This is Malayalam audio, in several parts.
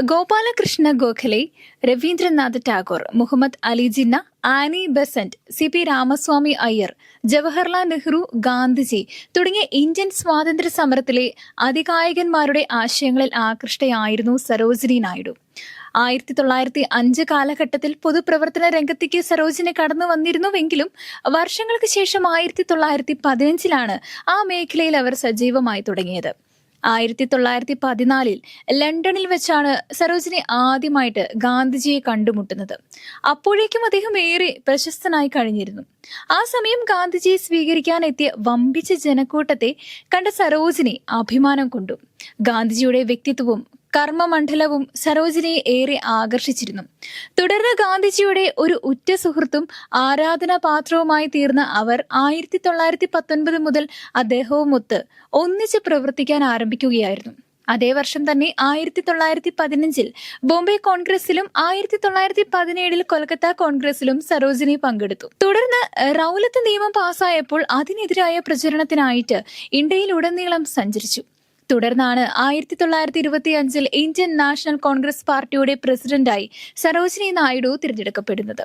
Gopalakrishna Gokhale, Rabindranath Tagore, Muhammad Ali Jinnah, Annie Besant, CP Ramaswami Iyer, Jawaharlal Nehru, Gandhiji തുടങ്ങിയ ഇന്ത്യൻ സ്വാതന്ത്ര്യ സമരത്തിലെ അതികായകന്മാരുടെ ആശയങ്ങളിൽ ആകൃഷ്ടയായിരുന്നു സരോജിനി നായിഡു. 1905 കാലഘട്ടത്തിൽ പൊതുപ്രവർത്തന രംഗത്തേക്ക് സരോജിനി കടന്നു വന്നിരുന്നുവെങ്കിലും വർഷങ്ങൾക്ക് ശേഷം 1915 ആ മേഖലയിൽ അവർ സജീവമായി തുടങ്ങിയത്. 1914 ലണ്ടനിൽ വെച്ചാണ് സരോജിനി ആദ്യമായിട്ട് ഗാന്ധിജിയെ കണ്ടുമുട്ടുന്നത്. അപ്പോഴേക്കും അദ്ദേഹം ഏറെ പ്രശസ്തനായി കഴിഞ്ഞിരുന്നു. ആ സമയം ഗാന്ധിജിയെ സ്വീകരിക്കാൻ എത്തിയ വമ്പിച്ച ജനക്കൂട്ടത്തെ കണ്ട സരോജിനി അഭിമാനം കൊണ്ടു. ഗാന്ധിജിയുടെ വ്യക്തിത്വവും കർമ്മമണ്ഡലവും സരോജിനിയെ ഏറെ ആകർഷിച്ചിരുന്നു. തുടർന്ന് ഗാന്ധിജിയുടെ ഒരു ഉറ്റ സുഹൃത്തും ആരാധനാപാത്രവുമായി തീർന്ന അവർ 1919 മുതൽ അദ്ദേഹവുമൊത്ത് ഒന്നിച്ച് പ്രവർത്തിക്കാൻ ആരംഭിക്കുകയായിരുന്നു. അതേ വർഷം തന്നെ 1915 ബോംബെ കോൺഗ്രസിലും 1917 കൊൽക്കത്ത കോൺഗ്രസിലും സരോജിനി പങ്കെടുത്തു. തുടർന്ന് റൗലത്ത് നിയമം പാസായപ്പോൾ അതിനെതിരായ പ്രചരണത്തിനായിട്ട് ഇന്ത്യയിലുടനീളം സഞ്ചരിച്ചു. തുടർന്നാണ് 1925 ഇന്ത്യൻ നാഷണൽ കോൺഗ്രസ് പാർട്ടിയുടെ പ്രസിഡന്റായി സരോജിനി നായിഡു തിരഞ്ഞെടുക്കപ്പെടുന്നത്.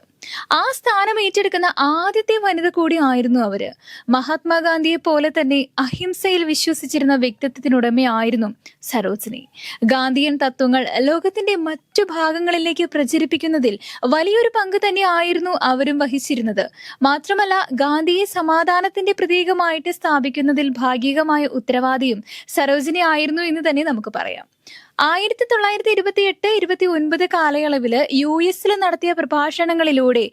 ആ സ്ഥാനം ഏറ്റെടുക്കുന്ന ആദ്യത്തെ വനിത കൂടി ആയിരുന്നു അവര്. മഹാത്മാഗാന്ധിയെ പോലെ തന്നെ അഹിംസയിൽ വിശ്വസിച്ചിരുന്ന വ്യക്തിത്വത്തിനുടമയായിരുന്നു സരോജിനി. ഗാന്ധിയൻ തത്വങ്ങൾ ലോകത്തിന്റെ മറ്റു ഭാഗങ്ങളിലേക്ക് പ്രചരിപ്പിക്കുന്നതിൽ വലിയൊരു പങ്ക് തന്നെ ആയിരുന്നു അവരും വഹിച്ചിരുന്നത്. മാത്രമല്ല, ഗാന്ധിയെ സമാധാനത്തിന്റെ പ്രതീകമായിട്ട് സ്ഥാപിക്കുന്നതിൽ ഭാഗികമായ ഉത്തരവാദിയും സരോജിനി ആയിരുന്നു എന്ന് തന്നെ നമുക്ക് പറയാം. 1928-29 കാലയളവില് US നടത്തിയ പ്രഭാഷണങ്ങളിലൂടെ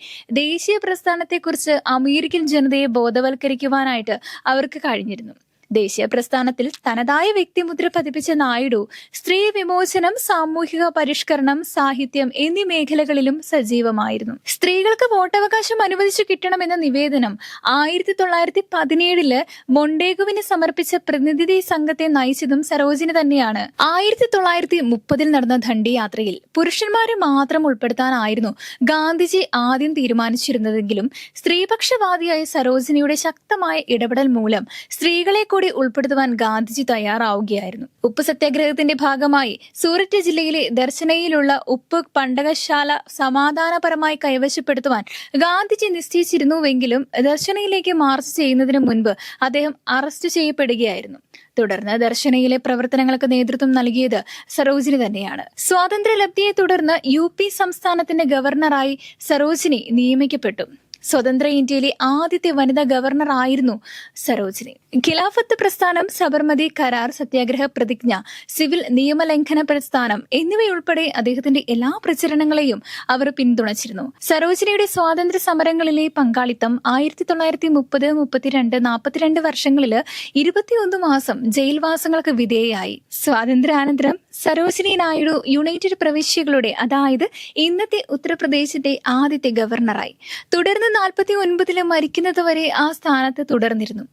ദേശീയ പ്രസ്ഥാനത്തെക്കുറിച്ച് അമേരിക്കൻ ജനതയെ ബോധവൽക്കരിക്കുവാനായിട്ട് അവർക്ക് കഴിഞ്ഞിരുന്നു. ദേശീയ പ്രസ്ഥാനത്തിൽ തനതായ വ്യക്തിമുദ്ര പതിപ്പിച്ച നായിഡു സ്ത്രീ വിമോചനം, സാമൂഹിക പരിഷ്കരണം, സാഹിത്യം എന്നീ മേഖലകളിലും സജീവമായിരുന്നു. സ്ത്രീകൾക്ക് വോട്ടവകാശം അനുവദിച്ചു കിട്ടണമെന്ന നിവേദനം 1917 മൊണ്ടേഗുവിന് സമർപ്പിച്ച പ്രതിനിധി സംഘത്തെ നയിച്ചതും സരോജിനി തന്നെയാണ്. 1930 നടന്ന ദണ്ഡി യാത്രയിൽ പുരുഷന്മാരെ മാത്രം ഉൾപ്പെടുത്താനായിരുന്നു ഗാന്ധിജി ആദ്യം തീരുമാനിച്ചിരുന്നതെങ്കിലും സ്ത്രീപക്ഷവാദിയായ സരോജിനിയുടെ ശക്തമായ ഇടപെടൽ മൂലം സ്ത്രീകളെ കൂടി ഉൾപ്പെടുത്തുവാൻ ഗാന്ധിജി തയ്യാറാവുകയായിരുന്നു. ഉപ്പ് സത്യാഗ്രഹത്തിന്റെ ഭാഗമായി സൂററ്റ് ജില്ലയിലെ ദർശനയിലുള്ള ഉപ്പ് പണ്ടകശാല സമാധാനപരമായി കൈവശപ്പെടുത്തുവാൻ ഗാന്ധിജി നിശ്ചയിച്ചിരുന്നുവെങ്കിലും ദർശനയിലേക്ക് മാർച്ച് ചെയ്യുന്നതിന് മുൻപ് അദ്ദേഹം അറസ്റ്റ് ചെയ്യപ്പെടുകയായിരുന്നു. തുടർന്ന് ദർശനയിലെ പ്രവർത്തനങ്ങൾക്ക് നേതൃത്വം നൽകിയത് സരോജിനി തന്നെയാണ്. സ്വാതന്ത്ര്യലബ്ധിയെ തുടർന്ന് UP സംസ്ഥാനത്തിന്റെ ഗവർണറായി സരോജിനി നിയമിക്കപ്പെട്ടു. സ്വതന്ത്ര ഇന്ത്യയിലെ ആദ്യത്തെ വനിതാ ഗവർണർ ആയിരുന്നു സരോജിനി. ഖിലാഫത്ത് പ്രസ്ഥാനം, സബർമതി കരാർ, സത്യാഗ്രഹ പ്രതിജ്ഞ, സിവിൽ നിയമലംഘന പ്രസ്ഥാനം എന്നിവയുൾപ്പെടെ അദ്ദേഹത്തിന്റെ എല്ലാ പ്രചരണങ്ങളെയും അവർ പിന്തുണച്ചിരുന്നു. സരോജിനിയുടെ സ്വാതന്ത്ര്യ സമരങ്ങളിലെ പങ്കാളിത്തം 1930, 32, 42 വർഷങ്ങളില് 21 മാസം ജയിൽവാസങ്ങൾക്ക് വിധേയയായി. സ്വാതന്ത്ര്യാനന്തരം സരോജിനി നായിഡു യുണൈറ്റഡ് പ്രവിശ്യകളുടെ, അതായത് ഇന്നത്തെ ഉത്തർപ്രദേശിന്റെ ആദ്യത്തെ ഗവർണറായി. തുടർന്ന് 49 മരിക്കുന്നത് വരെ ആ സ്ഥാനത്ത് തുടർന്നിരുന്നു.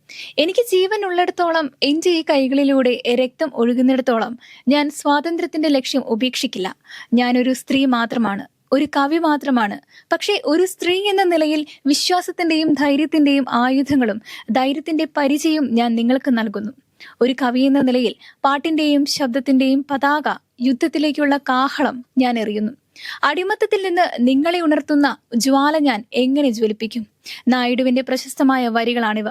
എനിക്ക് ജീവൻ ഉള്ളിടത്തോളം, എന്റെ ഈ കൈകളിലൂടെ രക്തം ഒഴുകുന്നിടത്തോളം ഞാൻ സ്വാതന്ത്ര്യത്തിന്റെ ലക്ഷ്യം ഉപേക്ഷിക്കില്ല. ഞാനൊരു സ്ത്രീ മാത്രമാണ്, ഒരു കവി മാത്രമാണ്. പക്ഷേ ഒരു സ്ത്രീ എന്ന നിലയിൽ വിശ്വാസത്തിന്റെയും ധൈര്യത്തിന്റെയും ആയുധങ്ങളും ധൈര്യത്തിന്റെ പരിചയവും ഞാൻ നിങ്ങൾക്ക് നൽകുന്നു. ഒരു കവി എന്ന നിലയിൽ പാട്ടിന്റെയും ശബ്ദത്തിന്റെയും പതാക, യുദ്ധത്തിലേക്കുള്ള കാഹളം ഞാൻ എറിയുന്നു. അടിമത്തത്തിൽ നിന്ന് നിങ്ങളെ ഉണർത്തുന്ന ജ്വാല ഞാൻ എങ്ങനെ ജ്വലിപ്പിക്കും? നായിഡുവിന്റെ പ്രശസ്തമായ വരികളാണിവ.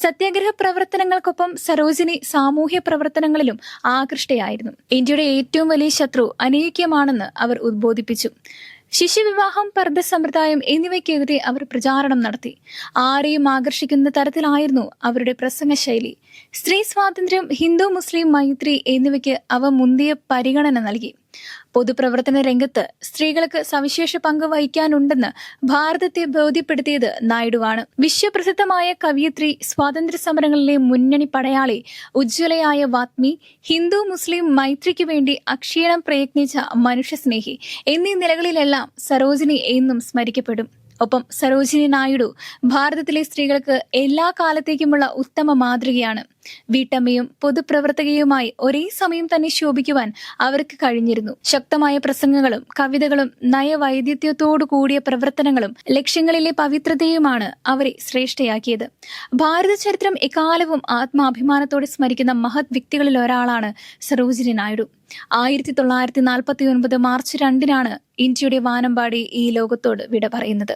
സത്യാഗ്രഹ പ്രവർത്തനങ്ങൾക്കൊപ്പം സരോജിനി സാമൂഹ്യ പ്രവർത്തനങ്ങളിലും ആകൃഷ്ടയായിരുന്നു. ഇന്ത്യയുടെ ഏറ്റവും വലിയ ശത്രു അനൈക്യമാണെന്ന് അവർ ഉദ്ബോധിപ്പിച്ചു. ശിശുവിവാഹം, പർദ്ദ സമ്പ്രദായം എന്നിവയ്ക്കെതിരെ അവർ പ്രചാരണം നടത്തി. ആരെയും ആകർഷിക്കുന്ന തരത്തിലായിരുന്നു അവരുടെ പ്രസംഗ ശൈലി. സ്ത്രീ സ്വാതന്ത്ര്യം, ഹിന്ദു മുസ്ലിം മൈത്രി എന്നിവയ്ക്ക് അവ മുന്തിയ പരിഗണന നൽകി. പൊതുപ്രവർത്തന രംഗത്ത് സ്ത്രീകൾക്ക് സവിശേഷ പങ്ക് വഹിക്കാനുണ്ടെന്ന് ഭാരതത്തെ ബോധ്യപ്പെടുത്തിയത് നായിഡുവാണ്. വിശ്വപ്രസിദ്ധമായ കവയിത്രി, സ്വാതന്ത്ര്യ സമരങ്ങളിലെ മുന്നണി പടയാളി, ഉജ്ജ്വലയായ വാഗ്മി, ഹിന്ദു മുസ്ലിം മൈത്രിക്ക് വേണ്ടി അക്ഷീണം പ്രയത്നിച്ച മനുഷ്യസ്നേഹി എന്നീ നിലകളിലെല്ലാം സരോജിനി എന്നും സ്മരിക്കപ്പെടും. ഒപ്പം സരോജിനി നായിഡു ഭാരതത്തിലെ സ്ത്രീകൾക്ക് എല്ലാ കാലത്തേക്കുമുള്ള ഉത്തമ മാതൃകയാണ്. വീട്ടമ്മയും പൊതുപ്രവർത്തകയുമായി ഒരേ സമയം തന്നെ ശോഭിക്കുവാൻ അവർക്ക് കഴിഞ്ഞിരുന്നു. ശക്തമായ പ്രസംഗങ്ങളും കവിതകളും നയവൈദഗ്ധ്യത്തോടു കൂടിയ പ്രവർത്തനങ്ങളും ലക്ഷ്യങ്ങളിലെ പവിത്രതയുമാണ് അവരെ ശ്രേഷ്ഠയാക്കിയത്. ഭാരത ചരിത്രം എക്കാലവും ആത്മാഭിമാനത്തോടെ സ്മരിക്കുന്ന മഹത് വ്യക്തികളിൽ ഒരാളാണ് സരോജിനി നായിഡു. 1949 മാർച്ച് 2-നാണ് ഇന്ത്യയുടെ വാനമ്പാടി ഈ ലോകത്തോട് വിട പറയുന്നത്.